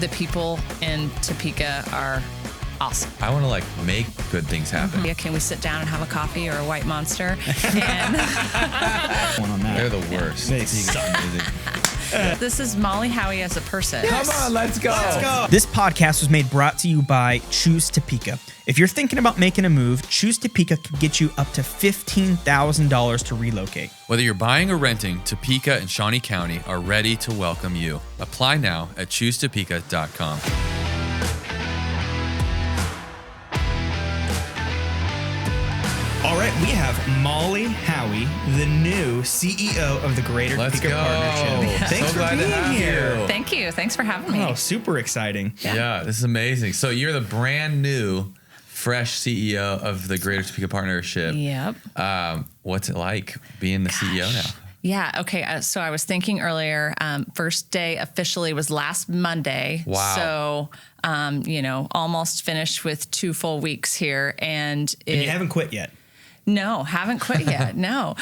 the people in Topeka are awesome. I want to make good things happen. Yeah, can we sit down and have a coffee or a white monster? And They're the worst. They suck. this is Molly Howey as a person. Come on, let's go. This podcast was brought to you by Choose Topeka. If you're thinking about making a move, Choose Topeka can get you up to $15,000 to relocate. Whether you're buying or renting, Topeka and Shawnee County are ready to welcome you. Apply now at choosetopeka.com. All right, we have Molly Howey, the new CEO of the Greater Topeka Partnership. Thanks So for glad to being have here. you. Thank you. Thanks for having me. Oh, super exciting. Yeah, this is amazing. So you're the brand new, fresh CEO of the Greater Topeka Partnership. Yep. What's it like being the CEO now? Yeah. Okay. So I was thinking earlier, first day officially was last Monday. Wow. So, almost finished with 2 full weeks here. And you haven't quit yet. No, haven't quit yet. No.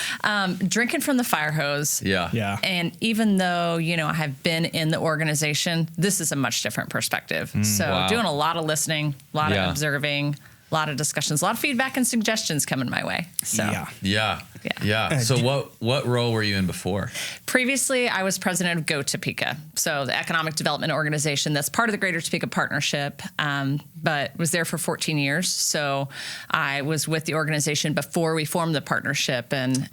Drinking from the fire hose. Yeah. And even though, I have been in the organization, this is a much different perspective. So doing a lot of listening, a lot of observing, a lot of discussions, a lot of feedback and suggestions coming my way. So Yeah. So what role were you in before? previously I was president of Go Topeka. So the economic development organization that's part of the Greater Topeka Partnership, but was there for 14 years. So I was with the organization before we formed the partnership and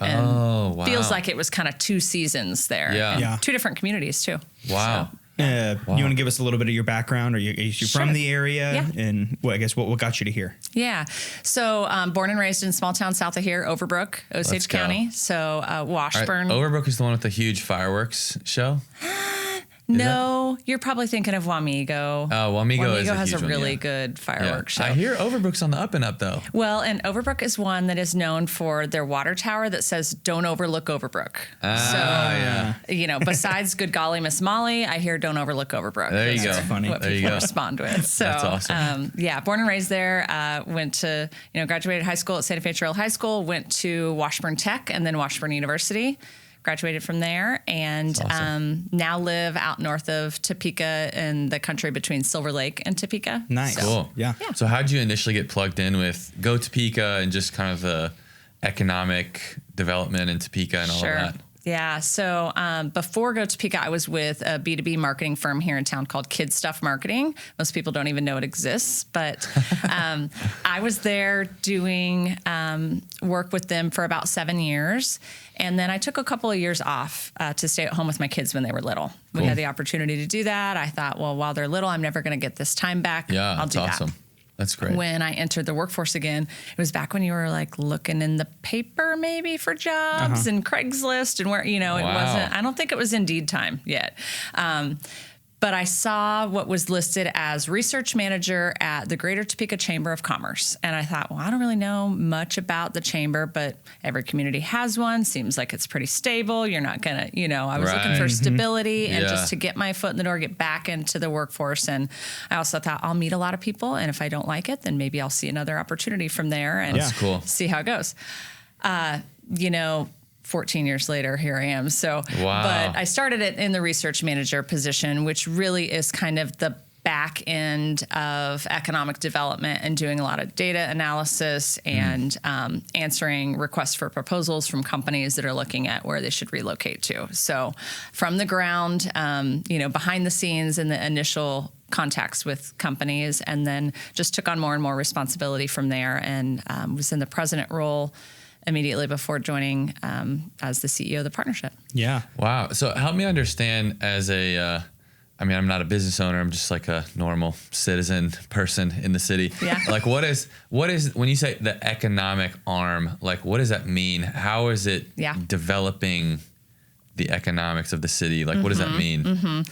feels like it was kind of 2 seasons there. Yeah. 2 different communities too. Wow. So, You want to give us a little bit of your background? Are you from the area? Yeah. And what got you to here? Yeah. So born and raised in small town south of here, Overbrook, Osage County. So Washburn. Right. Overbrook is the one with the huge fireworks show? No, you're probably thinking of Wamego. Oh, Wamego has a huge really one, good fireworks show. I hear Overbrook's on the up and up, though. Well, and Overbrook is one that is known for their water tower that says, "Don't overlook Overbrook." Besides "Good golly, Miss Molly," I hear "Don't overlook Overbrook." There you That's go. Funny. what There you people go. respond with. So, That's awesome. born and raised there. Went to, graduated high school at Santa Fe Trail High School. Went to Washburn Tech and then Washburn University. Graduated from there and awesome. now live out north of Topeka in the country between Silver Lake and Topeka. Nice. Cool. Yeah. So how did you initially get plugged in with Go Topeka and just kind of the economic development in Topeka and all of that? Yeah. So before Go Topeka, I was with a B2B marketing firm here in town called Kid Stuff Marketing. Most people don't even know it exists, but I was there doing work with them for about 7 years. And then I took a couple of years off to stay at home with my kids when they were little. Cool. We had the opportunity to do that. I thought, well, while they're little, I'm never going to get this time back. Yeah, I'll that's do awesome. that. That's great. When I entered the workforce again, it was back when you were looking in the paper maybe for jobs and Craigslist and where, it wasn't, I don't think it was Indeed time yet. But I saw what was listed as research manager at the Greater Topeka Chamber of Commerce. And I thought, well, I don't really know much about the chamber, but every community has one. Seems like it's pretty stable. You're not going to, I was looking for stability and just to get my foot in the door, get back into the workforce. And I also thought I'll meet a lot of people. And if I don't like it, then maybe I'll see another opportunity from there and see how it goes. 14 years later, here I am. So, but I started it in the research manager position, which really is kind of the back end of economic development and doing a lot of data analysis and answering requests for proposals from companies that are looking at where they should relocate to. So from the ground, behind the scenes in the initial contacts with companies, and then just took on more and more responsibility from there and was in the president role immediately before joining as the CEO of the partnership. Yeah. Wow. So help me understand as I'm not a business owner. I'm just like a normal citizen person in the city. Yeah. What is, when you say the economic arm, what does that mean? How is it developing the economics of the city? What does that mean?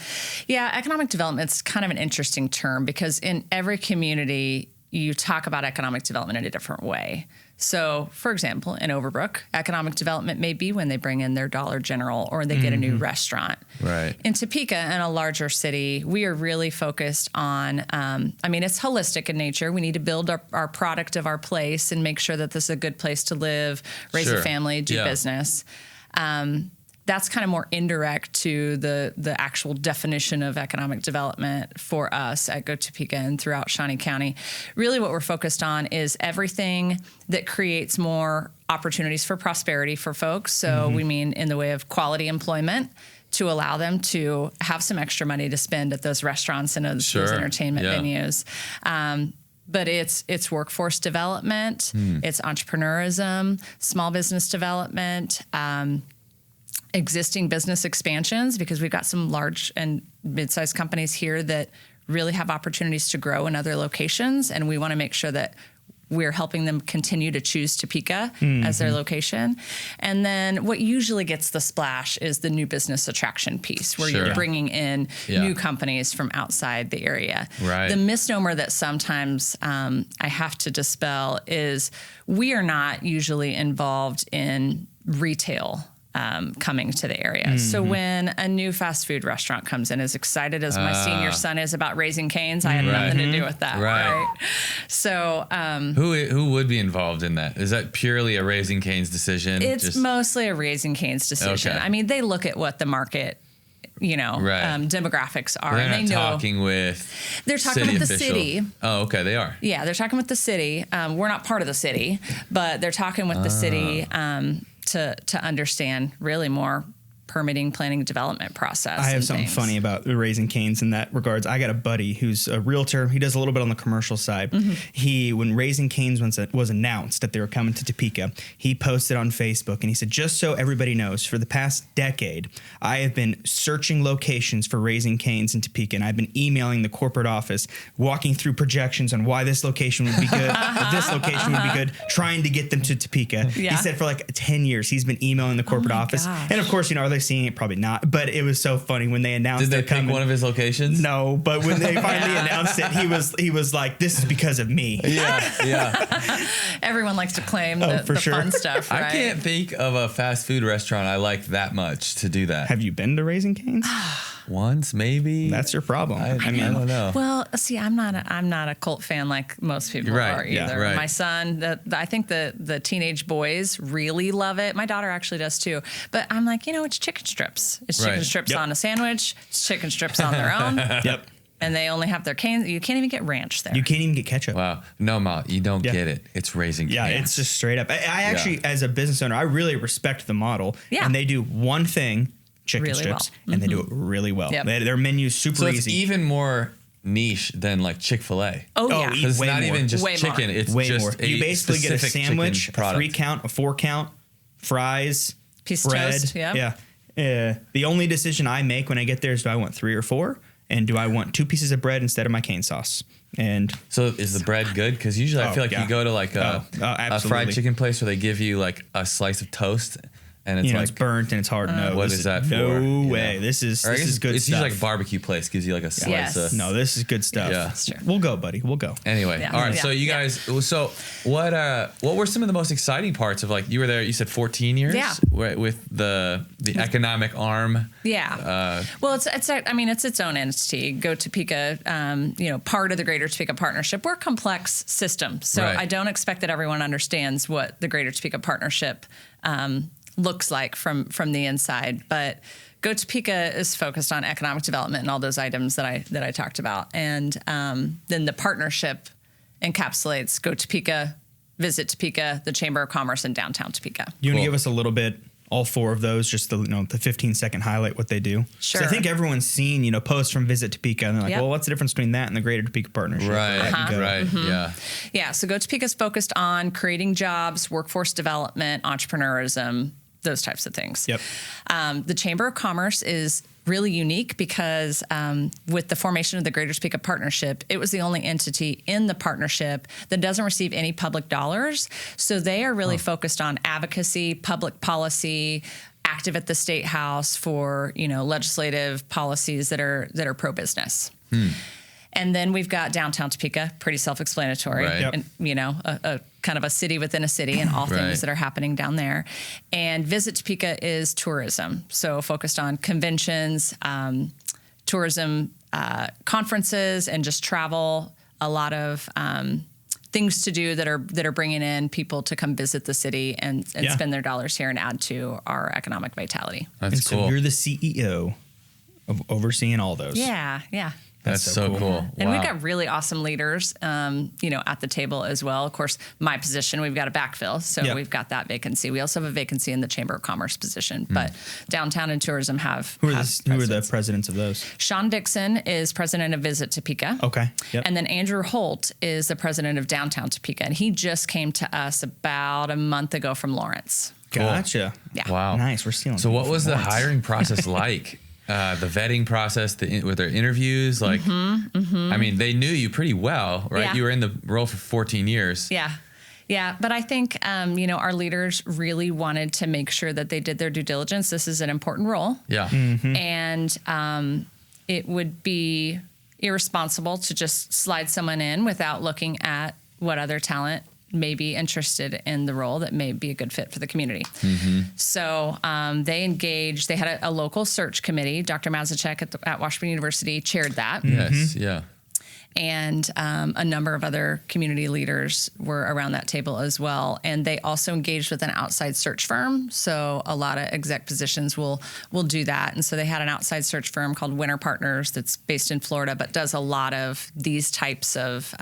Yeah. Economic development's kind of an interesting term because in every community, you talk about economic development in a different way. So, for example, in Overbrook, economic development may be when they bring in their Dollar General or they get a new restaurant. Right. In Topeka, in a larger city, we are really focused on, it's holistic in nature. We need to build our product of our place and make sure that this is a good place to live, raise a family, do business. that's kind of more indirect to the actual definition of economic development for us at Go Topeka and throughout Shawnee County. Really what we're focused on is everything that creates more opportunities for prosperity for folks. So we mean in the way of quality employment to allow them to have some extra money to spend at those restaurants and those entertainment venues. But it's workforce development, it's entrepreneurism, small business development, existing business expansions, because we've got some large and mid-sized companies here that really have opportunities to grow in other locations, and we want to make sure that we're helping them continue to choose Topeka as their location. And then what usually gets the splash is the new business attraction piece, where you're bringing in new companies from outside the area. Right. The misnomer that sometimes I have to dispel is we are not usually involved in retail coming to the area. So when a new fast food restaurant comes in, as excited as my senior son is about Raising Cane's, I had nothing to do with that. Right. So who would be involved in that? Is that purely a Raising Cane's decision? It's mostly a Raising Cane's decision. Okay. I mean, they look at what the market demographics are. They're and not talking with They're talking with the city. Oh, okay, they are. Yeah, they're talking with the city. We're not part of the city, but they're talking with the city to understand really more permitting, planning, development process. I have something funny about Raising Cane's in that regards. I got a buddy who's a realtor. He does a little bit on the commercial side. When Raising Cane's was announced that they were coming to Topeka, he posted on Facebook and he said, just so everybody knows, for the past decade, I have been searching locations for Raising Cane's in Topeka, and I've been emailing the corporate office, walking through projections on why this location would be good, or this location would be good, trying to get them to Topeka. Yeah. He said for like 10 years, he's been emailing the corporate office. Gosh. And of course, are they seeing it? Probably not. But it was so funny when they announced. Did they pick one of his locations? No, but when they finally announced it, he was like, "This is because of me." Yeah. Everyone likes to claim the fun stuff. Right? I can't think of a fast food restaurant I like that much to do that. Have you been to Raising Cane's? Once, maybe. That's your problem. I mean, I don't know. Well, see, I'm not a cult fan like most people are either. Yeah, right. My son, I think the teenage boys really love it. My daughter actually does too. But I'm like, it's chicken strips. It's chicken strips on a sandwich. It's chicken strips on their own. Yep. And they only have their canes. You can't even get ranch there. You can't even get ketchup. Wow. No, Ma, you don't get it. It's Raising Cane's. Yeah, it's just straight up. I actually, as a business owner, I really respect the model. Yeah. And they do one thing, chicken really strips, well. and they do it really well. Yep. Their menu's super easy. So it's even more niche than like Chick-fil-A. Oh, yeah. Because it's not even just chicken. It's way just more. You basically get a sandwich, a 3-count, a 4-count, fries, piece bread. Of toast. Yep. Yeah. The only decision I make when I get there is, do I want 3 or 4? And do I want 2 pieces of bread instead of my cane sauce? And so is the bread good? Because usually I feel like you go to like a fried chicken place where they give you like a slice of toast. And it's it's burnt and it's hard. No, what is that for? No way. This is good stuff. It's usually like a barbecue place gives you like a slice of. No, this is good stuff. Yeah. That's true. We'll go, buddy. We'll go. Anyway, all right. So you guys, so what were some of the most exciting parts of, like, you were there, you said 14 years? Yeah. With the economic arm. Yeah. Well, it's its own entity. Go Topeka, part of the Greater Topeka Partnership. We're a complex system. So I don't expect that everyone understands what the Greater Topeka Partnership looks like from the inside, but Go Topeka is focused on economic development and all those items that I talked about, and then the partnership encapsulates Go Topeka, Visit Topeka, the Chamber of Commerce, and Downtown Topeka. You want to give us a little bit, all 4 of those, just the 15-second highlight what they do? Sure. I think everyone's seen posts from Visit Topeka, and they're like, well, what's the difference between that and the Greater Topeka Partnership? Right. Right. Mm-hmm. Yeah. So Go Topeka is focused on creating jobs, workforce development, entrepreneurism, those types of things. Yep. The Chamber of Commerce is really unique because with the formation of the Greater Topeka Partnership, it was the only entity in the partnership that doesn't receive any public dollars. So they are really focused on advocacy, public policy, active at the State House for legislative policies that are pro-business. And then we've got Downtown Topeka, pretty self-explanatory, and a kind of a city within a city, and all things that are happening down there. And Visit Topeka is tourism, so focused on conventions, tourism, conferences, and just travel. A lot of things to do that are bringing in people to come visit the city and spend their dollars here and add to our economic vitality. That's cool. So you're the CEO of overseeing all those. Yeah. That's so cool. And we've got really awesome leaders, at the table as well. Of course, my position, we've got a backfill. So we've got that vacancy. We also have a vacancy in the Chamber of Commerce position. But downtown and tourism have Who are the presidents of those? Sean Dixon is president of Visit Topeka. Okay. Yep. And then Andrew Holt is the president of Downtown Topeka. And he just came to us about a month ago from Lawrence. Gotcha. Yeah. Wow. Nice. We're stealing. So what was the hiring process like? The vetting process, with their interviews, like, I mean, they knew you pretty well, right? Yeah. You were in the role for 14 years. Yeah. But I think, our leaders really wanted to make sure that they did their due diligence. This is an important role. Yeah. And it would be irresponsible to just slide someone in without looking at what other talent may be interested in the role that may be a good fit for the community. So they had a local search committee. Dr. Mazachek at Washburn University chaired that. Yes, yeah. And a number of other community leaders were around that table as well. And they also engaged with an outside search firm. So a lot of exec positions will do that. And so they had an outside search firm called Winter Partners that's based in Florida, but does a lot of these types of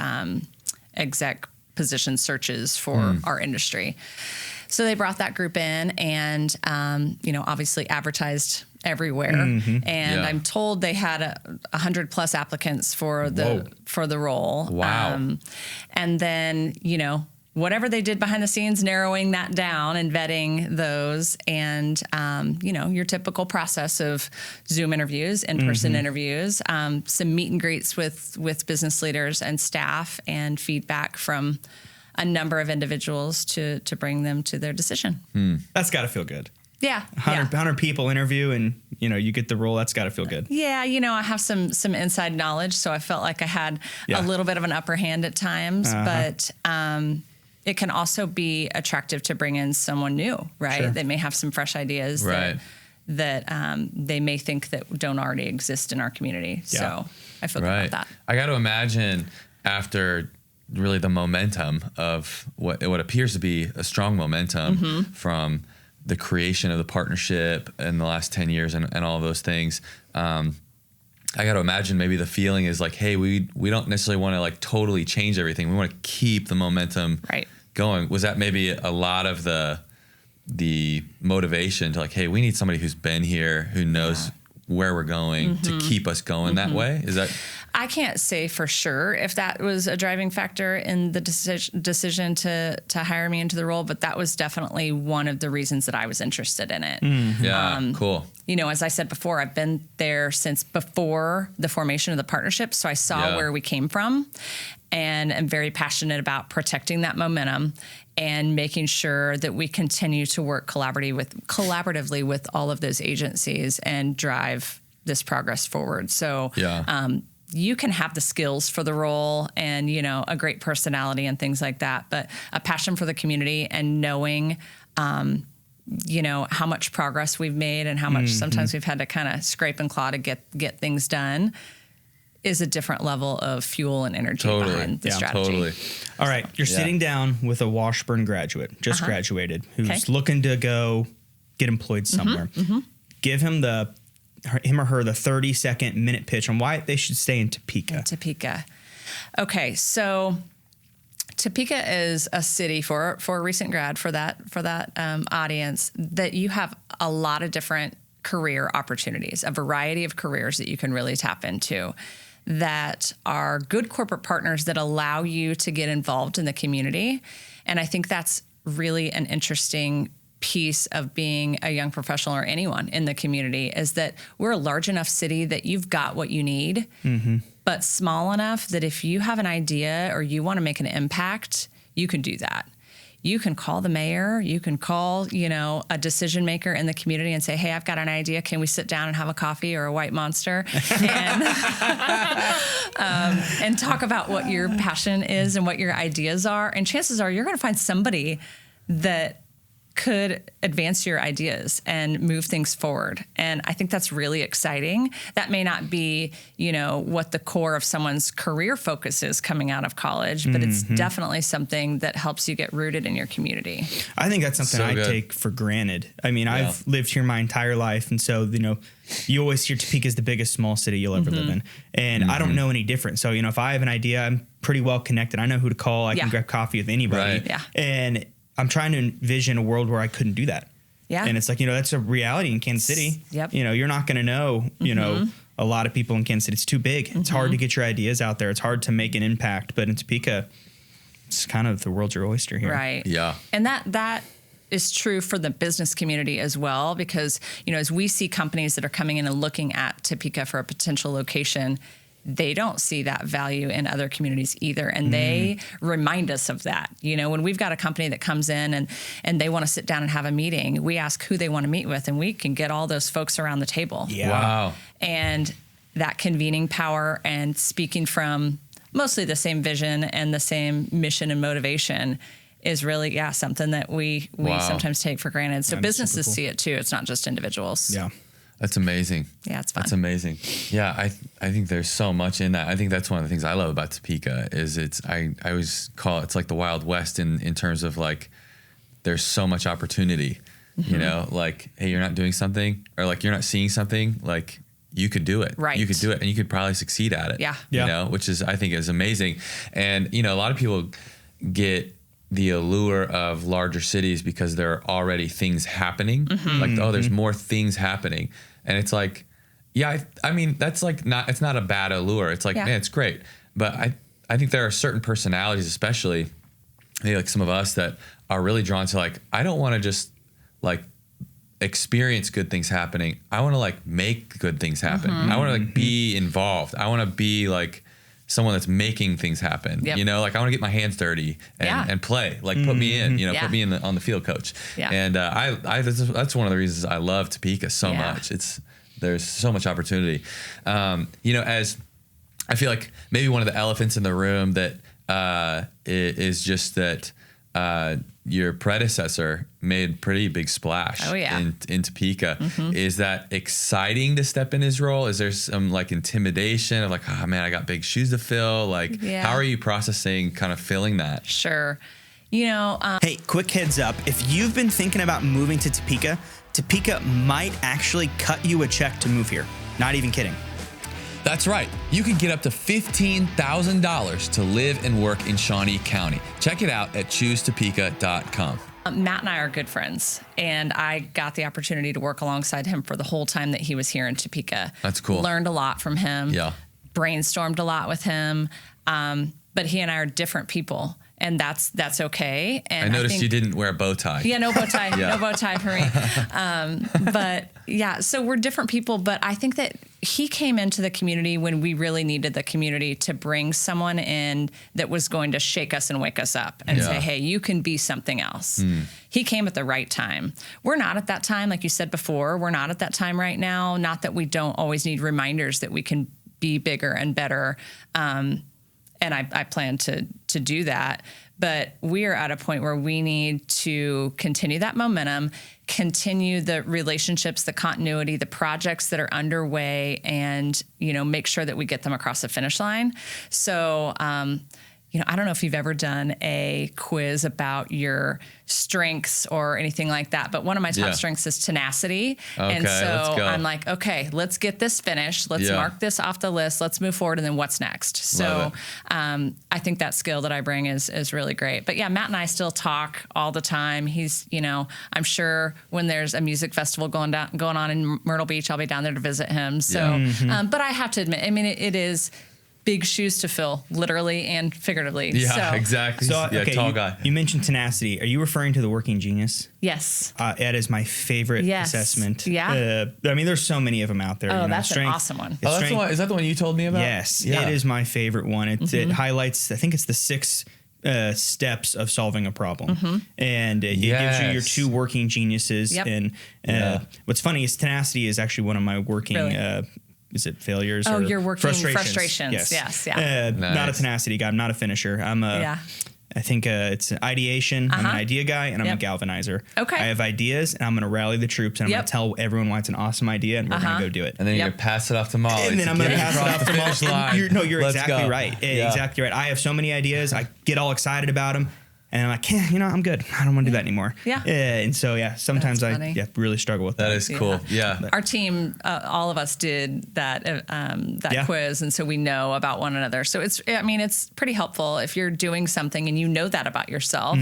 exec position searches for our industry. So they brought that group in and, obviously advertised everywhere. And I'm told they had 100 plus applicants for the role. Wow. And then, whatever they did behind the scenes, narrowing that down and vetting those and, your typical process of Zoom interviews, in-person interviews, some meet and greets with business leaders and staff and feedback from a number of individuals to bring them to their decision. That's got to feel good. Yeah. 100 people interview and, you get the role. That's got to feel good. Yeah. I have some inside knowledge, so I felt like I had a little bit of an upper hand at times, but, it can also be attractive to bring in someone new, right? Sure. They may have some fresh ideas that they may think that don't already exist in our community. Yeah. So I feel good about that. I got to imagine after really the momentum of what appears to be a strong momentum from the creation of the partnership in the last 10 years and all of those things, I got to imagine maybe the feeling is like, hey, we don't necessarily want to like totally change everything. We want to keep the momentum going. Was that maybe a lot of the motivation to like, hey, we need somebody who's been here, who knows where we're going to keep us going that way? Is that? I can't say for sure if that was a driving factor in the decision to hire me into the role, but that was definitely one of the reasons that I was interested in it. Yeah, cool. As I said before, I've been there since before the formation of the partnership, so I saw where we came from, and I'm very passionate about protecting that momentum and making sure that we continue to work collaboratively with all of those agencies and drive this progress forward. So you can have the skills for the role and, a great personality and things like that, but a passion for the community and knowing, how much progress we've made and how much sometimes we've had to kind of scrape and claw to get things done is a different level of fuel and energy behind the strategy. Totally. All right. You're sitting down with a Washburn graduate, just graduated, who's looking to go get employed somewhere. Give him him or her the 30-second minute pitch on why they should stay in Topeka. Okay. So Topeka is a city for a recent grad for that audience that you have a lot of different career opportunities, a variety of careers that you can really tap into that are good corporate partners that allow you to get involved in the community. And I think that's really an interesting piece of being a young professional or anyone in the community is that we're a large enough city that you've got what you need, but small enough that if you have an idea or you want to make an impact, you can do that. You can call the mayor, you can call, a decision maker in the community and say, hey, I've got an idea. Can we sit down and have a coffee or a white monster and talk about what your passion is and what your ideas are? And chances are you're going to find somebody that could advance your ideas and move things forward. And I think that's really exciting. That may not be, what the core of someone's career focus is coming out of college, but it's definitely something that helps you get rooted in your community. I think that's something I take for granted. I mean, I've lived here my entire life. And so, you always hear Topeka is the biggest small city you'll ever live in. And I don't know any different. So, if I have an idea, I'm pretty well connected. I know who to call. I can grab coffee with anybody. Right. Yeah. And I'm trying to envision a world where I couldn't do that. Yeah. And it's like, that's a reality in Kansas City. Yep. You're not going to know, a lot of people in Kansas City. It's too big. It's hard to get your ideas out there. It's hard to make an impact. But in Topeka, it's kind of the world's your oyster here. Right. Yeah. And that is true for the business community as well, because, as we see companies that are coming in and looking at Topeka for a potential location, they don't see that value in other communities either. And they remind us of that. When we've got a company that comes in and they want to sit down and have a meeting, we ask who they want to meet with, and we can get all those folks around the table. Yeah. Wow. And that convening power and speaking from mostly the same vision and the same mission and motivation is really, something that we sometimes take for granted. So businesses see it too. It's not just individuals. Yeah. That's amazing. Yeah, it's fun. That's amazing. Yeah, I think there's so much in that. I think that's one of the things I love about Topeka is I always call it's like the Wild West in terms of like there's so much opportunity. Like, hey, you're not doing something, or like you're not seeing something, like you could do it. Right. You could do it, and you could probably succeed at it. Yeah. Which is I think is amazing. And a lot of people get the allure of larger cities because there are already things happening. Like, there's more things happening. And it's like, I mean, that's like it's not a bad allure. It's like, man, it's great. But I think there are certain personalities, especially maybe like some of us, that are really drawn to like, I don't want to just like experience good things happening. I want to like make good things happen. I want to like be involved. I want to be like someone that's making things happen. Yep. Like I want to get my hands dirty and play. Like put me in. Put me in on the field, coach. Yeah. And that's one of the reasons I love Topeka so much. There's so much opportunity. As I feel like maybe one of the elephants in the room that is just that your predecessor made pretty big splash in Topeka. Is that exciting to step in his role? Is there some like intimidation of like, oh man, I got big shoes to fill? Like, how are you processing kind of filling that? Sure. Hey, quick heads up. If you've been thinking about moving to Topeka, Topeka might actually cut you a check to move here. Not even kidding. That's right. You can get up to $15,000 to live and work in Shawnee County. Check it out at choosetopeka.com. Matt and I are good friends, and I got the opportunity to work alongside him for the whole time that he was here in Topeka. That's cool. Learned a lot from him. Yeah. Brainstormed a lot with him. But he and I are different people, and that's okay. And I noticed you didn't wear a bow tie. Yeah, no bow tie. No bow tie for me. But yeah, so we're different people, but I think that he came into the community when we really needed the community to bring someone in that was going to shake us and wake us up and say, hey, you can be something else. He came at the right time. We're not at that time, like you said before, we're not at that time right now. Not that we don't always need reminders that we can be bigger and better. And I plan to do that. But we are at a point where we need to continue that momentum, continue the relationships, the continuity, the projects that are underway, and, make sure that we get them across the finish line. So, I don't know if you've ever done a quiz about your strengths or anything like that, but one of my top strengths is tenacity. Okay, and so let's go. I'm like, okay, let's get this finished. Let's mark this off the list. Let's move forward. And then what's next? So I think that skill that I bring is really great. But yeah, Matt and I still talk all the time. He's, I'm sure when there's a music festival going on in Myrtle Beach, I'll be down there to visit him. So, but I have to admit, I mean, it is big shoes to fill, literally and figuratively. Yeah, exactly. So, tall guy. You mentioned tenacity. Are you referring to the working genius? Yes. That is my favorite assessment. Yeah. I mean, there's so many of them out there. Oh, that's an awesome one. Oh, that's the one. Is that the one you told me about? Yes. It is my favorite one. It highlights, I think it's the 6 steps of solving a problem. And it gives you your 2 working geniuses. Yep. And what's funny is tenacity is actually one of my working is it failures? Oh, or you're working frustrations. Yes. Yeah. Nice. Not a tenacity guy. I'm not a finisher. I'm a I think it's an ideation. I'm an idea guy, and I'm a galvanizer. Okay. I have ideas, and I'm going to rally the troops, and I'm going to tell everyone why it's an awesome idea, and we're going to go do it. And then you're going to pass it off to Molly. And then I'm going to pass it off to Molly. You're Let's exactly go. right. Exactly right. I have so many ideas. I get all excited about them. And I'm like, I'm good. I don't want to do that anymore. Yeah. And so, sometimes I really struggle with that. That is cool. Yeah. Our team, all of us did that quiz. And so we know about one another. So it's pretty helpful if you're doing something and you know that about yourself,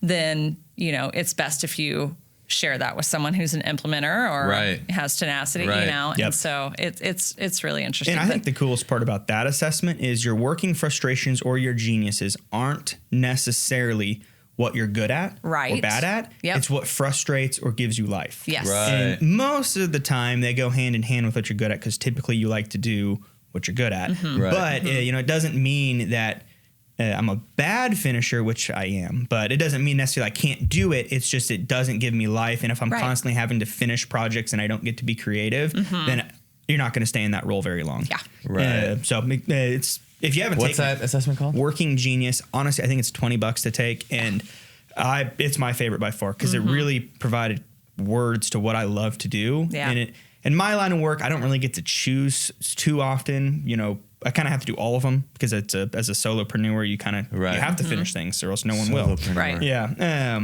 then, it's best if you share that with someone who's an implementer or has tenacity, and so it's really interesting. And I think the coolest part about that assessment is your working frustrations or your geniuses aren't necessarily what you're good at or bad at. It's what frustrates or gives you life. Yes. Right. And most of the time they go hand in hand with what you're good at, because typically you like to do what you're good at. But it doesn't mean that I'm a bad finisher, which I am, but it doesn't mean necessarily I can't do it. It's just it doesn't give me life. And if I'm constantly having to finish projects and I don't get to be creative, then you're not going to stay in that role very long. Yeah. Right. So it's if you haven't What's that assessment called? Working Genius. Honestly, I think it's $20 to take, and it's my favorite by far because it really provided words to what I love to do. Yeah. And in my line of work, I don't really get to choose too often. I kind of have to do all of them because as a solopreneur, you kind of you have to finish things or else no one will. Right. Yeah.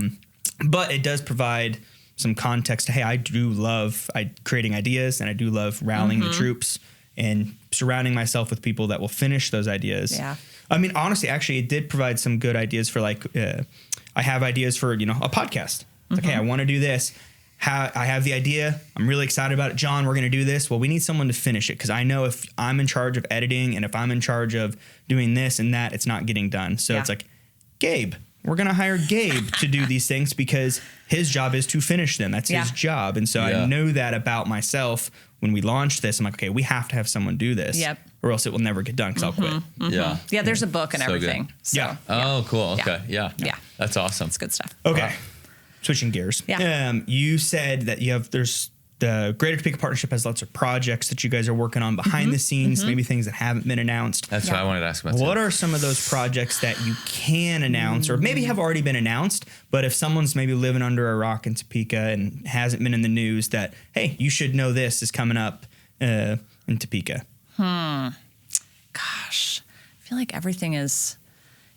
But it does provide some context to, hey, I do love creating ideas, and I do love rallying the troops and surrounding myself with people that will finish those ideas. Yeah. I mean, honestly, actually, it did provide some good ideas for I have ideas for, a podcast. It's like, hey, I want to do this. I have the idea. I'm really excited about it. John, we're going to do this. Well, we need someone to finish it because I know if I'm in charge of editing and if I'm in charge of doing this and that, it's not getting done. So it's like, Gabe, we're going to hire Gabe to do these things because his job is to finish them. That's his job. And so I know that about myself. When we launched this, I'm like, okay, we have to have someone do this or else it will never get done because I'll quit. Yeah. Yeah, there's a book and everything. So, Oh, cool. Okay. Yeah. That's awesome. It's good stuff. Okay. Wow. Switching gears. Yeah. You said that there's the Greater Topeka Partnership has lots of projects that you guys are working on behind the scenes, maybe things that haven't been announced. That's what I wanted to ask about. What are some of those projects that you can announce or maybe have already been announced, but if someone's maybe living under a rock in Topeka and hasn't been in the news that, hey, you should know this is coming up in Topeka? Gosh, I feel like everything is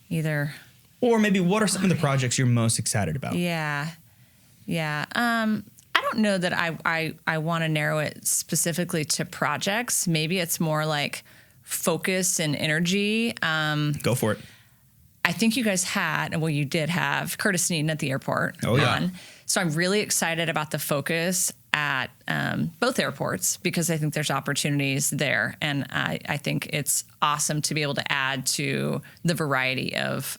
either... Or maybe what are some of the projects you're most excited about? Yeah. I don't know that I want to narrow it specifically to projects. Maybe it's more like focus and energy. Go for it. I think you guys you did have Curtis Sneeden at the airport. Oh, yeah. So I'm really excited about the focus at both airports because I think there's opportunities there. And I think it's awesome to be able to add to the variety of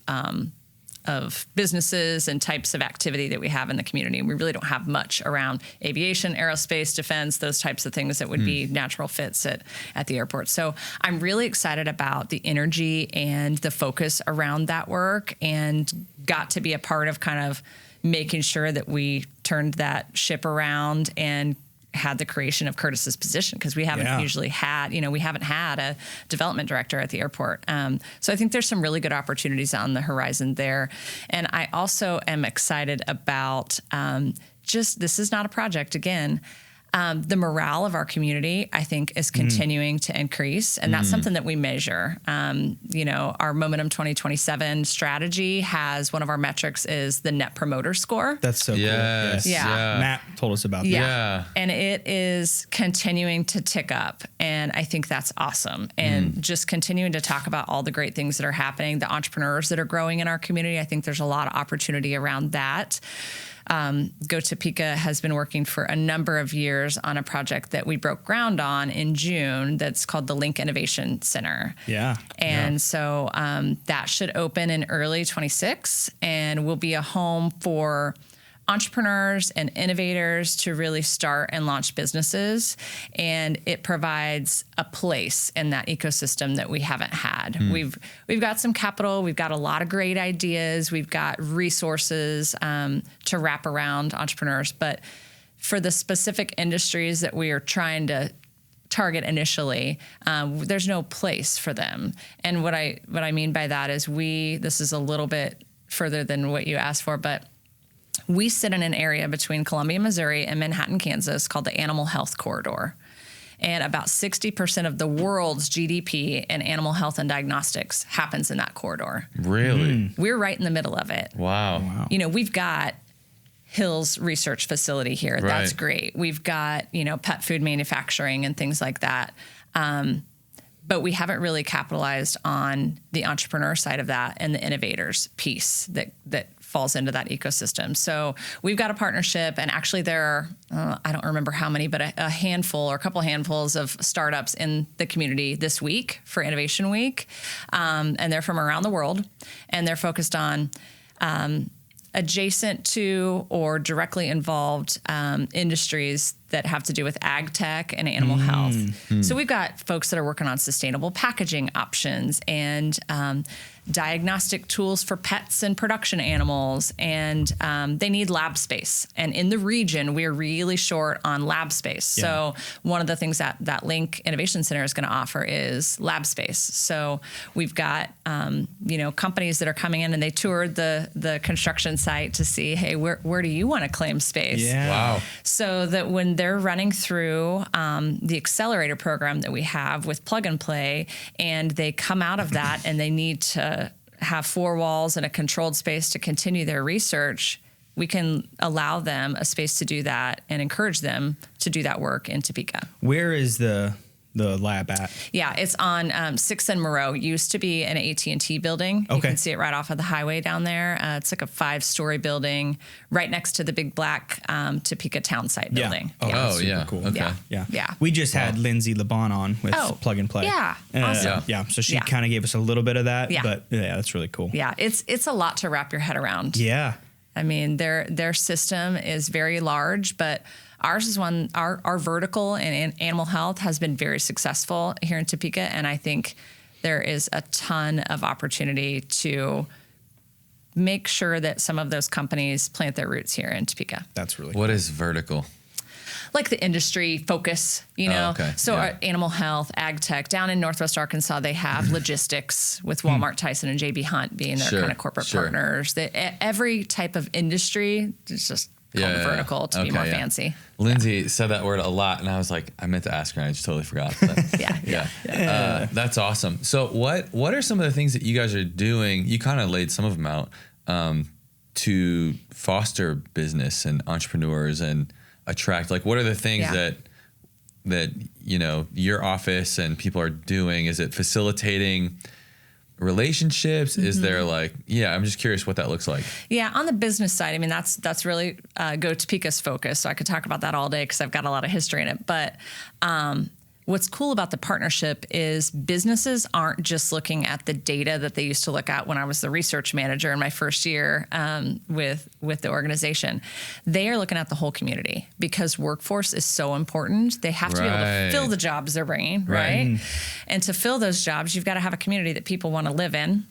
businesses and types of activity that we have in the community. We really don't have much around aviation, aerospace, defense, those types of things that would be natural fits at the airport. So I'm really excited about the energy and the focus around that work and got to be a part of kind of making sure that we turned that ship around and had the creation of Curtis's position because we haven't usually had, we haven't had a development director at the airport. So I think there's some really good opportunities on the horizon there. And I also am excited about this is not a project again. The morale of our community, I think, is continuing to increase. And that's something that we measure. Our Momentum 2027 strategy has one of our metrics is the Net Promoter Score. That's so cool. Yes. Yeah. Matt told us about that. Yeah. And it is continuing to tick up. And I think that's awesome. And just continuing to talk about all the great things that are happening, the entrepreneurs that are growing in our community. I think there's a lot of opportunity around that. Go Topeka has been working for a number of years on a project that we broke ground on in June that's called the Link Innovation Center. Yeah. And so that should open in early 26 and will be a home for entrepreneurs and innovators to really start and launch businesses. And it provides a place in that ecosystem that we haven't had. We've got some capital. We've got a lot of great ideas. We've got resources to wrap around entrepreneurs. But for the specific industries that we are trying to target initially, there's no place for them. And what I mean by that is this is a little bit further than what you asked for, but we sit in an area between Columbia, Missouri and Manhattan, Kansas called the Animal Health Corridor. And about 60% of the world's GDP in animal health and diagnostics happens in that corridor. Really? We're right in the middle of it. Wow. You know, we've got Hills Research Facility here. Right. That's great. We've got, pet food manufacturing and things like that. But we haven't really capitalized on the entrepreneur side of that and the innovators piece that falls into that ecosystem. So we've got a partnership, and actually there are, I don't remember how many, but a handful or a couple handfuls of startups in the community this week for Innovation Week. And they're from around the world, and they're focused on adjacent to or directly involved industries that have to do with ag tech and animal health. So we've got folks that are working on sustainable packaging options and diagnostic tools for pets and production animals, and they need lab space. And in the region, we're really short on lab space. Yeah. So one of the things that Link Innovation Center is going to offer is lab space. So we've got companies that are coming in, and they toured the construction site to see, hey, where do you want to claim space? Yeah. Wow. So that when they're running through the accelerator program that we have with Plug and Play, and they come out of that and they need to have 4 walls and a controlled space to continue their research, we can allow them a space to do that and encourage them to do that work in Topeka. Where is the lab at? Yeah, it's on 6th and Moreau. Used to be an AT&T building. Okay. You can see it right off of the highway down there. It's like a 5-story building right next to the big black Topeka Town Site building. Oh, Yeah. that's Oh, super yeah. cool. Okay. Yeah. We just had Lindsay LeBon on with Plug and Play. Yeah. Awesome. Yeah. So she kind of gave us a little bit of that. Yeah. But yeah, that's really cool. Yeah, it's a lot to wrap your head around. Yeah. I mean, their system is very large, but ours is our vertical in animal health has been very successful here in Topeka, and I think there is a ton of opportunity to make sure that some of those companies plant their roots here in Topeka. That's really cool. What is vertical? Like the industry focus, Oh, okay. So Yeah. our animal health, ag tech, down in Northwest Arkansas, they have logistics with Walmart, Tyson, and JB Hunt being their kind of corporate partners. Every type of industry is just called vertical to be more fancy. Lindsay said that word a lot, and I was like, I meant to ask her, and I just totally forgot. But Yeah. that's awesome. So what are some of the things that you guys are doing? You kind of laid some of them out to foster business and entrepreneurs and attract. Like, what are the things that your office and people are doing? Is it facilitating relationships? Is there I'm just curious what that looks like. Yeah, on the business side, I mean, that's really Go Topeka's focus. So I could talk about that all day because I've got a lot of history in it. But what's cool about the partnership is businesses aren't just looking at the data that they used to look at when I was the research manager in my first year with the organization. They are looking at the whole community because workforce is so important. They have to be able to fill the jobs they're bringing, right? And to fill those jobs, you've got to have a community that people want to live in.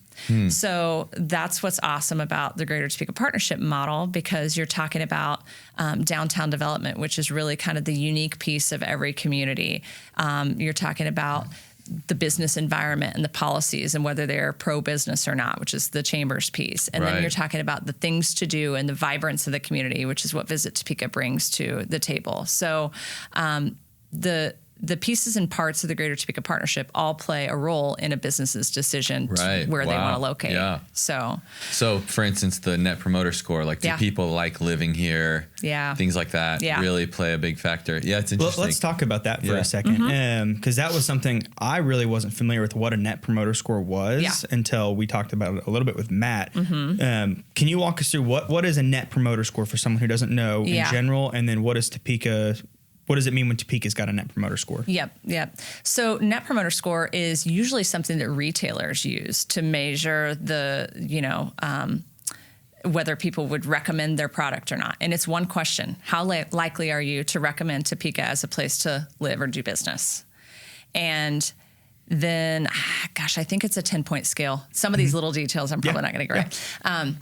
So that's what's awesome about the Greater Topeka Partnership model, because you're talking about downtown development, which is really kind of the unique piece of every community. You're talking about the business environment and the policies and whether they're pro-business or not, which is the chamber's piece. And then you're talking about the things to do and the vibrance of the community, which is what Visit Topeka brings to the table. So the pieces and parts of the Greater Topeka Partnership all play a role in a business's decision to where they want to locate. Yeah. So for instance, the Net Promoter Score, like do people like living here? Yeah. Things like that really play a big factor. Yeah, it's interesting. Well, let's talk about that for a second, because that was something I really wasn't familiar with what a Net Promoter Score was until we talked about it a little bit with Matt. Can you walk us through what is a Net Promoter Score for someone who doesn't know in general, and then what does it mean when Topeka's got a Net Promoter Score? Yep. So Net Promoter Score is usually something that retailers use to measure whether people would recommend their product or not. And it's one question: how likely are you to recommend Topeka as a place to live or do business? And then, I think it's a 10-point scale. Some of these little details I'm probably not going to get right.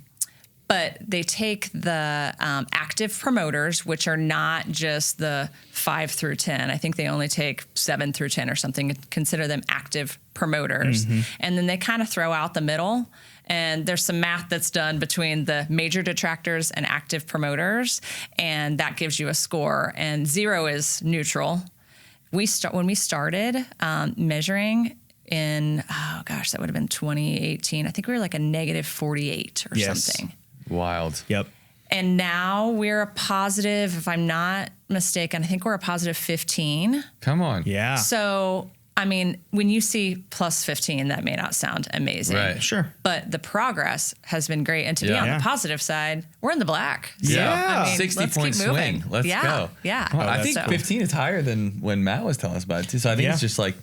But they take the active promoters, which are not just the 5 through 10. I think they only take 7 through 10 or something, and consider them active promoters. And then they kind of throw out the middle. And there's some math that's done between the major detractors and active promoters, and that gives you a score. And 0 is neutral. When we started measuring in, that would have been 2018. I think we were like a negative 48 or something. Wild. Yep. And now we're a positive, if I'm not mistaken, I think we're a positive 15. Come on. Yeah. So, I mean, when you see plus 15, that may not sound amazing. Right. Sure. But the progress has been great. And to be on the positive side, we're in the black. So, Yeah. I mean, 60-point swing. Let's go. Yeah. Come on. I think 15 is higher than when Matt was telling us about it, too. So I think it's just like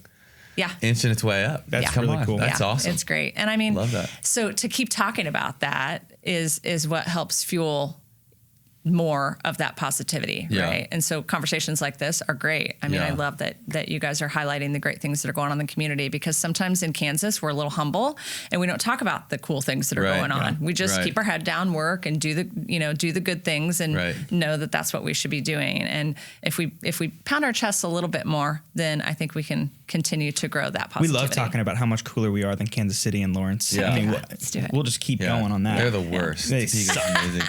inching its way up. That's really cool. That's awesome. It's great. And I mean, love that. So to keep talking about that is what helps fuel more of that positivity, right? And so conversations like this are great. I mean, I love that you guys are highlighting the great things that are going on in the community, because sometimes in Kansas we're a little humble and we don't talk about the cool things that are going on. We just keep our head down, work, and do the good things, and know that that's what we should be doing. And if we pound our chests a little bit more, then I think we can continue to grow that positivity. We love talking about how much cooler we are than Kansas City and Lawrence. Yeah. I mean, Let's do it. We'll just keep going on that. They're the worst. They Topega's amazing.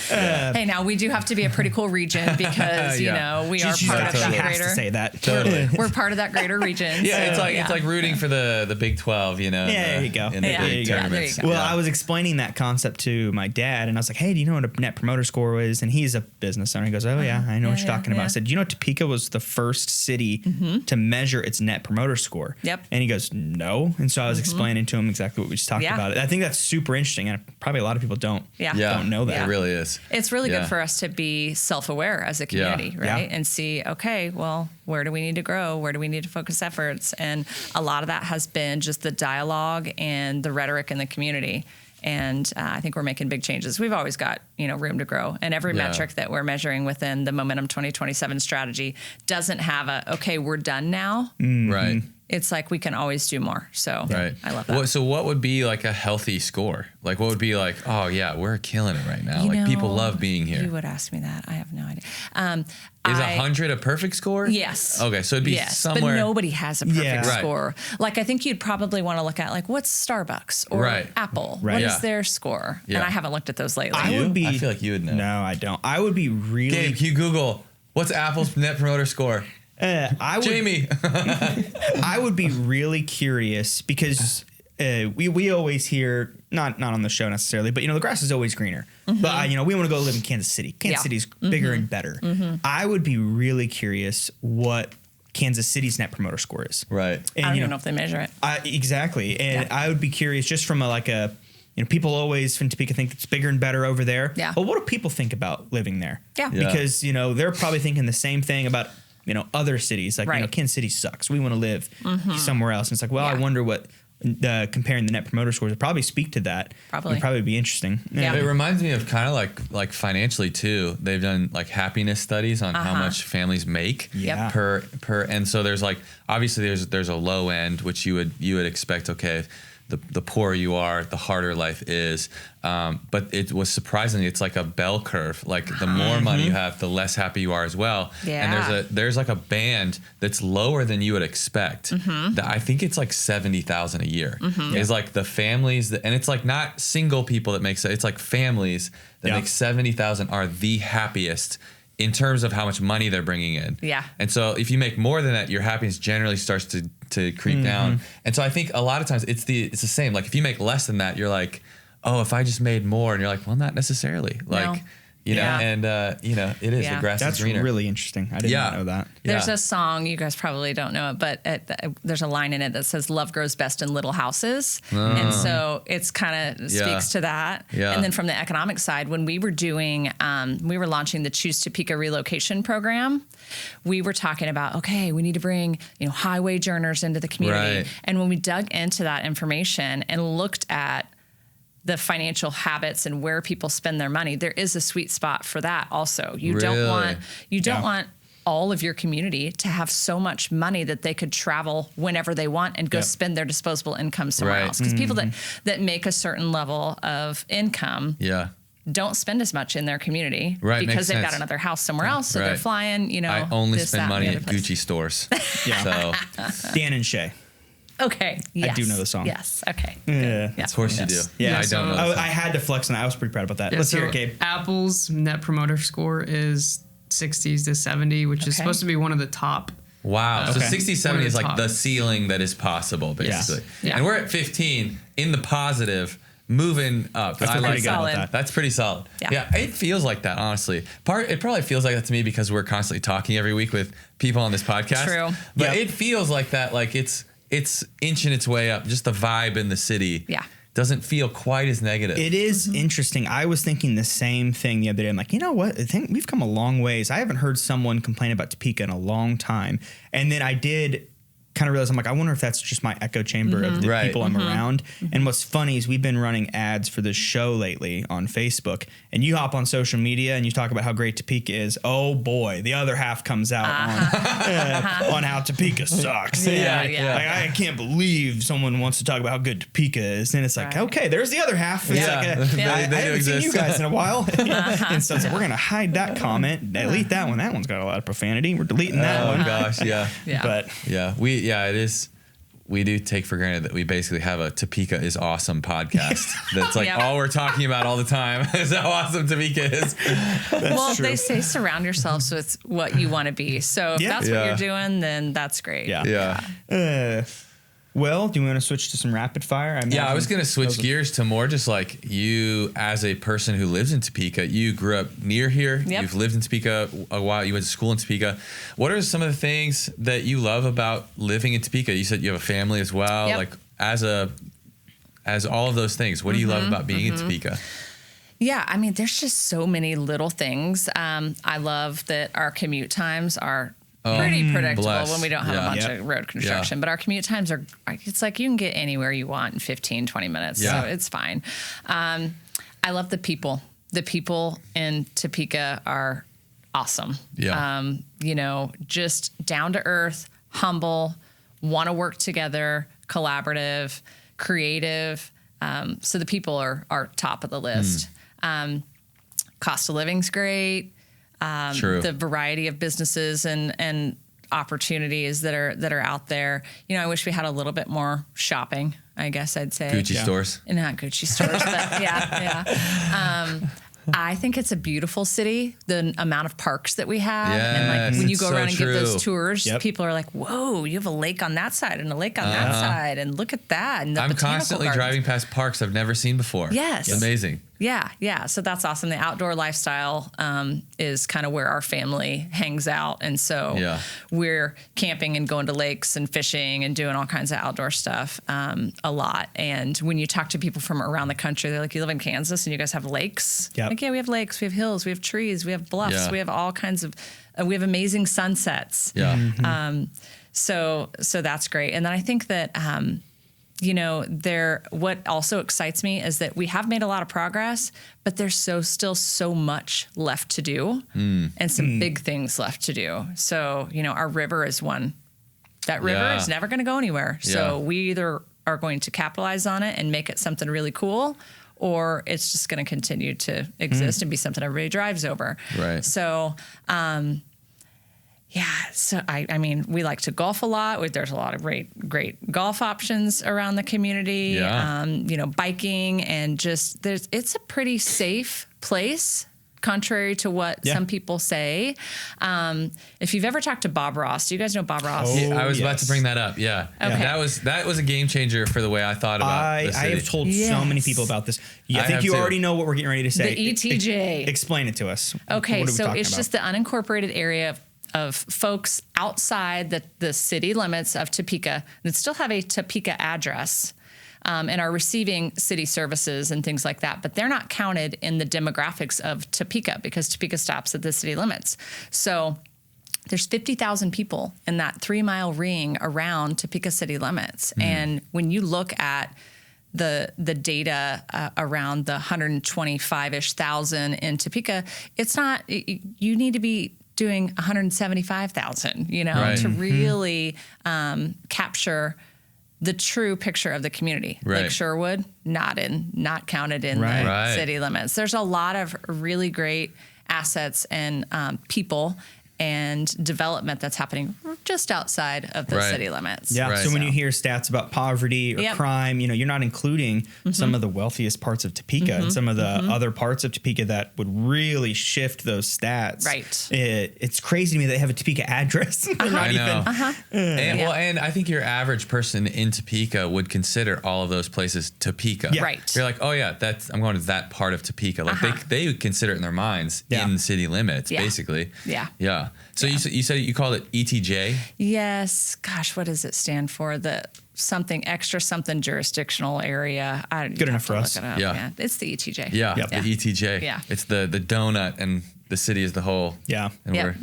Hey, now we do have to be a pretty cool region, because we are part of that has greater. to say that. Totally. We're part of that greater region. Yeah, so, it's like rooting for the Big 12, Yeah, there you go. In the Yeah, big there you tournaments. go. Well, I was explaining that concept to my dad, and I was like, hey, do you know what a net promoter score is? And he's a business owner. He goes, oh, yeah, I know what you're talking about. I said, do you know Topeka was the first city to measure its net promoter score? Yep. And he goes, no. And so I was explaining to him exactly what we just talked about. I think that's super interesting, and probably a lot of people don't know that. It really is. It's really good for us to be self-aware as a community, right? And see, okay, well, where do we need to grow? Where do we need to focus efforts? And a lot of that has been just the dialogue and the rhetoric in the community. And I think we're making big changes. We've always got, room to grow. And every metric that we're measuring within the Momentum 2027 strategy doesn't have okay, we're done now. Right. It's like we can always do more. So I love that. So what would be like a healthy score? Like what would be like, oh yeah, we're killing it right now. Like people love being here. You would ask me that. I have no idea. Is 100 a perfect score? Yes. Okay, so it'd be somewhere. But nobody has a perfect Right. score. Like I think you'd probably want to look at like what's Starbucks or Apple. What is their score? And I haven't looked at those lately. I feel like you would know. No, I don't. I would be really. Gabe, you Google what's Apple's net promoter score? Jamie. I would be really curious, because we always hear, not on the show necessarily, but the grass is always greener. But we want to go live in Kansas City. Kansas City's bigger and better. I would be really curious what Kansas City's net promoter score is. Right. I And, don't even know if they measure it. Exactly. And I would be curious just from people always from Topeka think it's bigger and better over there. Yeah. Well, what do people think about living there? Yeah. Because, they're probably thinking the same thing about other cities, like, Kansas City sucks. We want to live somewhere else. And it's like, well, I wonder what comparing the net promoter scores would probably speak to that. Probably. It'd probably be interesting. Yeah. It reminds me of kind of like financially too. They've done like happiness studies on how much families make per. And so there's like, obviously there's a low end, which you would expect, okay, the poorer you are, the harder life is. But it was surprisingly, it's like a bell curve. Like the more money you have, the less happy you are as well. Yeah. And there's like a band that's lower than you would expect. That I think it's like $70,000 a year. Is like the families and it's like not single people that makes it. It's like families that make $70,000 are the happiest in terms of how much money they're bringing in. Yeah. And so if you make more than that, your happiness generally starts to creep down. And so I think a lot of times it's the same. Like if you make less than that, you're like, oh, if I just made more, and you're like, well, not necessarily. Like, it is the grass That's is greener. really interesting. I did not know that. There's a song, you guys probably don't know it, but there's a line in it that says love grows best in little houses. And so it's kind of speaks to that. Yeah. And then from the economic side, when we were doing, we were launching the Choose Topeka relocation program, we were talking about, okay, we need to bring, high wage earners into the community. Right. And when we dug into that information and looked at the financial habits and where people spend their money, there is a sweet spot for that also. You don't want all of your community to have so much money that they could travel whenever they want and go spend their disposable income somewhere else. Because people that make a certain level of income, don't spend as much in their community Right, because makes they've sense. got another house somewhere else. So they're Right. flying, you know. I only this, spend that, and money the at other place. Gucci stores. Yeah. So Dan and Shay. Okay. Yes. I do know the song. Yes. Okay. Yeah. Yeah. of course you do. Yeah, I so- don't know. the I song. had to flex on that. I was pretty proud about that. Yeah, Let's hear so it, Gabe. Apple's net promoter score is 60s to 70, which is Okay. supposed to be one of the top. Wow. So Okay. 60, 70 is One of like the the top. ceiling that is possible, basically. Yeah. And we're at 15 in the positive, moving up. I feel I pretty like good that. about Solid. that. That's pretty solid. Yeah. It feels like that, honestly. It probably feels like that to me because we're constantly talking every week with people on this podcast. True. But Yep. it feels like that, like it's inching its way up. Just the vibe in the city. Yeah. Doesn't feel quite as negative. It is interesting. I was thinking the same thing the other day. I'm like, you know what? I think we've come a long ways. I haven't heard someone complain about Topeka in a long time. And then I did kind of realize, I'm like, I wonder if that's just my echo chamber of the Right. people I'm around. And what's funny is we've been running ads for this show lately on Facebook, and you hop on social media and you talk about how great Topeka is. Oh boy, the other half comes out on how Topeka sucks. Yeah, Like, yeah. like, I can't believe someone wants to talk about how good Topeka is. And it's like, Right. okay, there's the other half. It's Yeah. like, Yeah. I They do haven't seen you exist. guys in a while. And so it's like, we're going to hide that comment, delete that one. That one's got a lot of profanity. We're deleting that Oh one. gosh, yeah. Yeah. But It is. We do take for granted that we basically have a Topeka is awesome podcast. That's like Yep. all we're talking about all the time is how awesome Topeka is. Well, true. they say surround yourselves with what you want to be. So if Yeah. that's Yeah. what you're doing, then that's great. yeah. Yeah. Well, do you want to switch to some rapid fire? Yeah, I was going to switch those are- gears to more just like you as a person who lives in Topeka. You grew up near here. Yep. You've lived in Topeka a while. You went to school in Topeka. What are some of the things that you love about living in Topeka? You said you have a family as well. Yep. Like as all of those things, what do you love about being in Topeka? Yeah, I mean, there's just so many little things. I love that our commute times are pretty predictable bless. when we don't have Yeah. a bunch Yep. of road construction. But our commute times are, it's like you can get anywhere you want in 15, 20 minutes. Yeah. So it's fine. I love the people. The people in Topeka are awesome. Yeah. You know, just down to earth, humble, want to work together, collaborative, creative. So the people are top of the list. Cost of living's great. True. The variety of businesses and opportunities that are out there. You know, I wish we had a little bit more shopping, I guess I'd say. Gucci Yeah. stores. Not Gucci stores, but yeah. I think it's a beautiful city. The amount of parks that we have, and like when you Yes, go it's around and so give true. those tours, Yep. people are like, "Whoa, you have a lake on that side and a lake on that side, and look at that." And the I'm botanical constantly gardens. driving past parks I've never seen before. Yes. It's amazing. Yeah. So that's awesome. The outdoor lifestyle is kind of where our family hangs out. And so Yeah. we're camping and going to lakes and fishing and doing all kinds of outdoor stuff a lot. And when you talk to people from around the country, they're like, "You live in Kansas and you guys have lakes?" Yep. Like, yeah, we have lakes, we have hills, we have trees, we have bluffs, Yeah. we have all kinds of, we have amazing sunsets. Yeah. So that's great. And then I think that, you know, what also excites me is that we have made a lot of progress, but there's still so much left to do and some big things left to do. So, you know, our river is one. That river Yeah. is never going to go anywhere. So Yeah. we either are going to capitalize on it and make it something really cool, or it's just going to continue to exist and be something everybody drives over. Right. So, yeah, so I mean, we like to golf a lot. There's a lot of great golf options around the community. Yeah. You know, biking and just it's a pretty safe place, contrary to what Yeah. some people say. If you've ever talked to Bob Ross, do you guys know Bob Ross? Oh, Yeah, I was about to yes. bring that up. Yeah. Okay. That was a game changer for the way I thought about the I city. have told so many Yes. people about this. I I think have you too. already know what we're getting ready to say. The ETJ. Explain it to us. Okay, What are we so talking it's about? just the unincorporated area of folks outside the city limits of Topeka that still have a Topeka address and are receiving city services and things like that, but they're not counted in the demographics of Topeka because Topeka stops at the city limits. So there's 50,000 people in that 3-mile ring around Topeka city limits. And when you look at the data around the 125-ish thousand in Topeka, it's not, you need to be doing 175,000, you know, Right. to really capture the true picture of the community. Right. Like Sherwood, not counted in the city limits. There's a lot of really great assets and people and development that's happening just outside of the city limits. Yeah. So when you hear stats about poverty or crime, you're not including some of the wealthiest parts of Topeka and some of the other parts of Topeka that would really shift those stats. Right. It's crazy to me they have a Topeka address. I know. And I think your average person in Topeka would consider all of those places Topeka. Yeah. Right. You're like, oh yeah, I'm going to that part of Topeka. Like they would consider it in their minds in city limits, basically. Yeah. Yeah. So you said you called it ETJ? Yes. Gosh, what does it stand for? The something jurisdictional area. Good enough for us. Yeah. It's the ETJ. Yeah. The ETJ. Yeah. It's the donut and the city as the whole. Yeah. And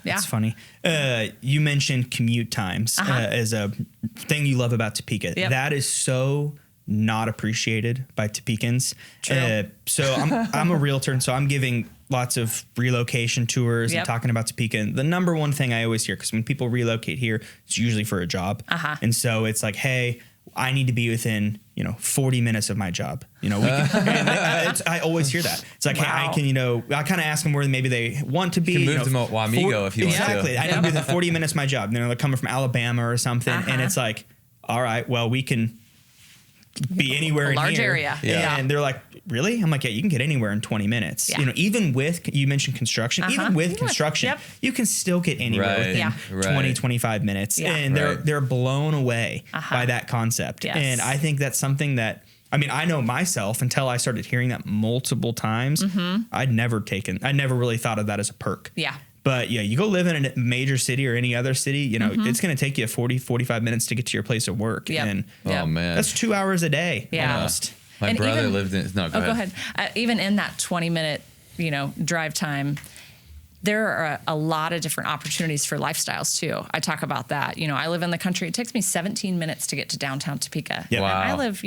That's funny. You mentioned commute times as a thing you love about Topeka. Yep. That is so not appreciated by Topekans. True. So I'm a realtor, and so I'm giving lots of relocation tours and talking about Topeka. And the number one thing I always hear, because when people relocate here, it's usually for a job. And so it's like, hey, I need to be within 40 minutes of my job. I always hear that. It's like, hey, I can, I kind of ask them where maybe they want to be. You can move to Wamego if you want to. Exactly. I need to be within 40 minutes of my job. They're coming from Alabama or something. And it's like, all right, well, we can be anywhere in large here. Area. Yeah. And they're like, really? I'm like, yeah, you can get anywhere in 20 minutes. Yeah. Even with, you mentioned construction, even with construction, you can still get anywhere within 20, 25 minutes. Yeah. And they're blown away by that concept. Yes. And I think that's something that, I know myself until I started hearing that multiple times, I'd never really thought of that as a perk. Yeah. But yeah, you go live in a major city or any other city, it's going to take you 40, 45 minutes to get to your place of work. Yep. And oh man, that's 2 hours a day. Yeah. Almost. My brother lived in, go ahead. Even in that 20-minute, drive time, there are a lot of different opportunities for lifestyles too. I talk about that. I live in the country. It takes me 17 minutes to get to downtown Topeka. Yep. Wow. And I live,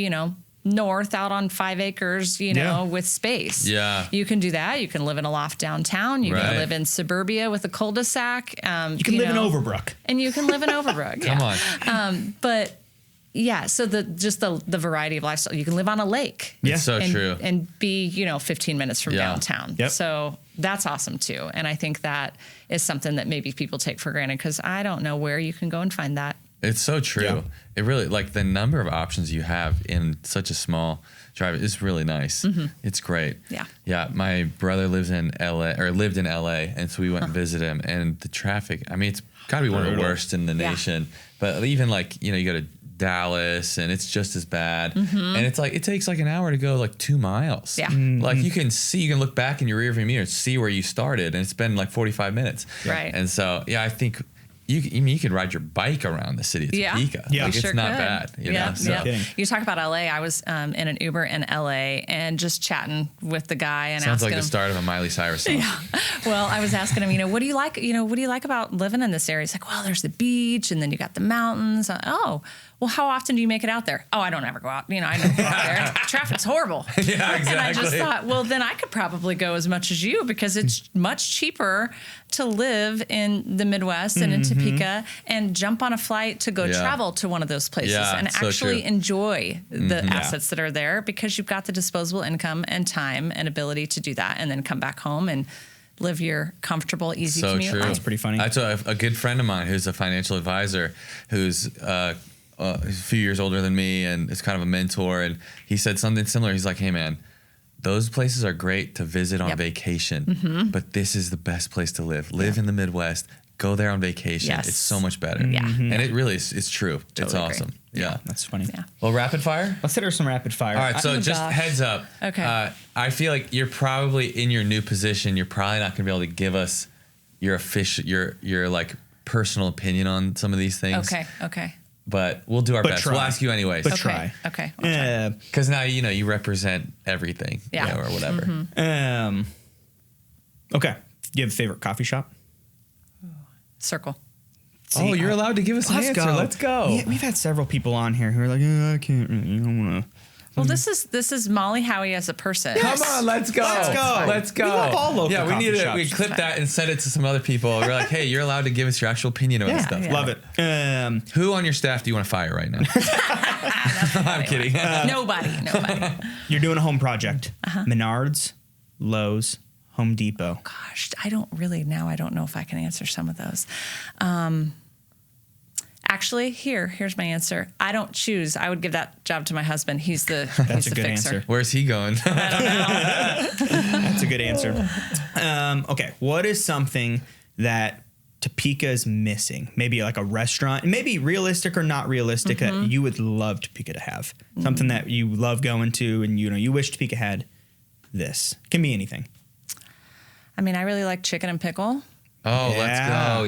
north out on 5 acres, with space. Yeah. You can do that. You can live in a loft downtown. You can live in suburbia with a cul-de-sac. You can live in Overbrook. And you can live in Overbrook. Come on. But yeah, so the variety of lifestyle. You can live on a lake. It's so true. And be, 15 minutes from downtown. Yep. So that's awesome too. And I think that is something that maybe people take for granted because I don't know where you can go and find that. It's so true. Yeah. It really, the number of options you have in such a small drive is really nice. It's great. Yeah. Yeah. My brother lived in LA, and so we went and visited him, and the traffic, it's got to be one of the worst in the nation. But even you go to Dallas and it's just as bad. And it's it takes an hour to go 2 miles. Yeah. You can look back in your rearview mirror and see where you started, and it's been 45 minutes. Right. And so, yeah, I think you could ride your bike around the city of Topeka. Yeah. It's not bad. You know? So. You talk about LA. I was in an Uber in LA and just chatting with the guy and sounds asking like the him, start of a Miley Cyrus song. Yeah. Well, I was asking him, what do you like? What do you like about living in this area? He's like, well, there's the beach and then you got the mountains. Oh, well, how often do you make it out there? Oh, I don't ever go out. I don't go out there. Traffic's horrible. Yeah, exactly. And I just thought, well, then I could probably go as much as you because it's much cheaper to live in the Midwest and in Topeka and jump on a flight to go travel to one of those places and actually enjoy the assets that are there because you've got the disposable income and time and ability to do that and then come back home and live your comfortable, easy commute life. That's pretty funny. I told a good friend of mine who's a financial advisor who's a few years older than me and is kind of a mentor, and he said something similar. He's like, hey man, those places are great to visit on vacation, but this is the best place to live. Live in the Midwest, go there on vacation. Yes. It's so much better. Yeah. And it really is, it's true. Totally it's agree. awesome. Yeah. That's funny. Yeah. Well, rapid fire? Let's hit her some rapid fire. All right, so just gosh. heads up. Okay. I feel like you're probably in your new position. You're probably not going to be able to give us your official, your personal opinion on some of these things. Okay. But we'll do our best. try. We'll ask you anyways. But try. Okay. Because now you represent everything. Yeah. Or whatever. Okay. Do you have a favorite coffee shop? Circle. You're allowed to give us an answer. Let's go. We've had several people on here who are like, I can't really, I don't want to Well, this is Molly Howey as a person. Come on, let's go. Let's go. We love all local Yeah, we coffee need to shops. we clip that and send it to some other people. We're like, hey, you're allowed to give us your actual opinion about this stuff. Yeah. Love it. Who on your staff do you want to fire right now? I'm kidding. Nobody. You're doing a home project. Menards, Lowe's, Home Depot. Gosh, I don't know if I can answer some of those. Actually, here's my answer. I don't choose. I would give that job to my husband. He's the That's he's a the good fixer. answer. Where's he going? I don't know. That's a good answer. Okay, what is something that Topeka is missing? Maybe like a restaurant, maybe realistic or not realistic that you would love Topeka to have. Something that you love going to and you wish Topeka had this. Can be anything. I mean, I really like chicken and pickle. Oh, Yeah. let's go.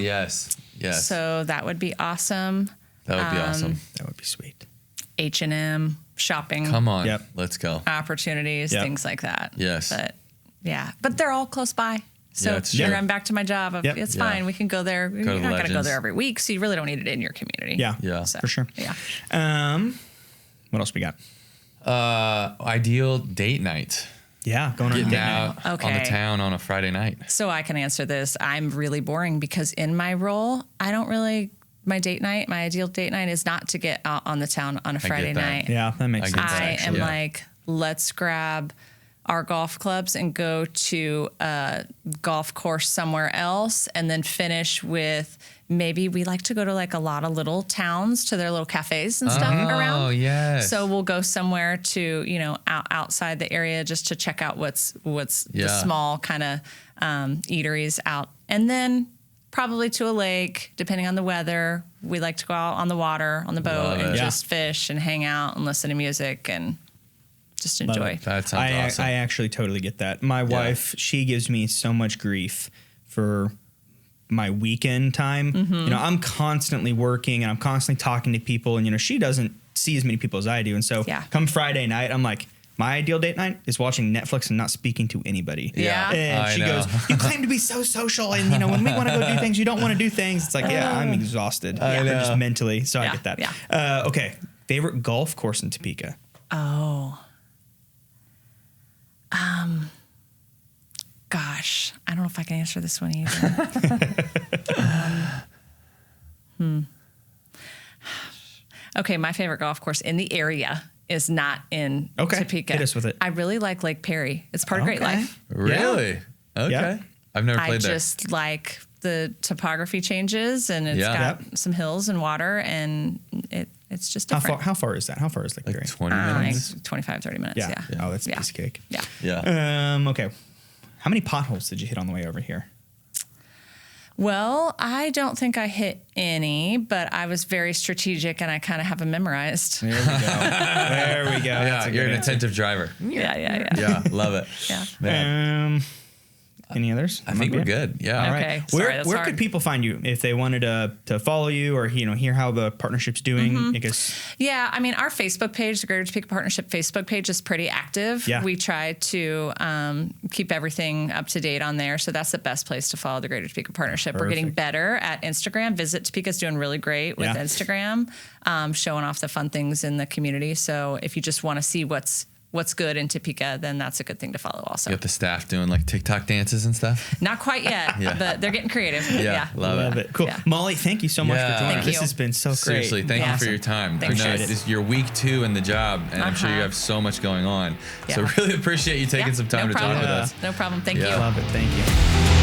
Yes. So that would be awesome. That would be awesome. That would be sweet. H&M, shopping Come on. Yep. Let's go. opportunities, Yep. things like that. Yes. But they're all close by. So Yeah, it's true. I'm back to my job. Yep. It's Yeah. fine. We can go there. to You're the not going to go Legends. there every week, so you really don't need it in your community. Yeah, So, for sure. Yeah. What else we got? Ideal date night. Yeah, going on a Getting date night. out on the Okay. town on a Friday night. So I can answer this. I'm really boring because in my role, I don't really. My ideal date night is not to get out on the town on a Friday that. night. Yeah, that makes I sense. get that. I am actually. like, let's grab our golf clubs and go to a golf course somewhere else and then finish with maybe we like to go to like a lot of little towns to their little cafes and stuff around. Oh, yes. So we'll go somewhere to, outside the area just to check out what's the small kind of eateries out. And then probably to a lake, depending on the weather. We like to go out on the water, on the boat, Love and it. just fish and hang out and listen to music and just Love enjoy. it. That sounds awesome. I actually totally get that. My wife, she gives me so much grief for my weekend time. I'm constantly working and I'm constantly talking to people, and she doesn't see as many people as I do. And so come Friday night, I'm like, my ideal date night is watching Netflix and not speaking to anybody. Yeah. And I she know. goes, you claim to be so social, and when we want to go do things, you don't want to do things. It's like, I'm exhausted. I know. Just mentally. So I get that. Yeah. Okay. Favorite golf course in Topeka? Oh. Gosh, I don't know if I can answer this one either. Okay, my favorite golf course in the area is not in Topeka. Hit us with it. I really like Lake Perry. It's part of Great Life. Really? Okay. Yeah. I've never I played there. just like the topography changes, and it's got some hills and water, and it's just different. How far is that? How far is Lake Perry? 20 Like minutes. 25, 30 minutes. Yeah. Oh, that's a piece of cake. Yeah. Yeah. Okay. How many potholes did you hit on the way over here? Well, I don't think I hit any, but I was very strategic and I kind of have them memorized. There we go. There we go. That's Yeah, a you're good an answer. attentive driver. Yeah. Yeah, love it. Yeah. Man, Any others? I think we're good. Yeah. All Okay. right. Sorry, Where that's could hard. people find you if they wanted to follow you or hear how the partnership's doing? Because Yeah, I mean, our Facebook page, the Greater Topeka Partnership Facebook page, is pretty active. Yeah. We try to keep everything up to date on there, so that's the best place to follow the Greater Topeka Partnership. We're getting Perfect. better at Instagram. Visit Topeka's doing really great with Instagram, showing off the fun things in the community. So if you just want to see what's good in Topeka, then that's a good thing to follow also. You got the staff doing like TikTok dances and stuff. Not quite yet, but they're getting creative. Yeah, love it. Cool. Yeah. Molly, thank you so much Yeah. for joining. Thank This you. has been so great. Seriously, thank you for Awesome. your time. Thanks, I know guys. this is your week 2 in the job, and I'm sure you have so much going on. So Yeah. really appreciate you taking some time no to problem. talk with us. No problem. Thank Yeah. you. Love it. Thank you.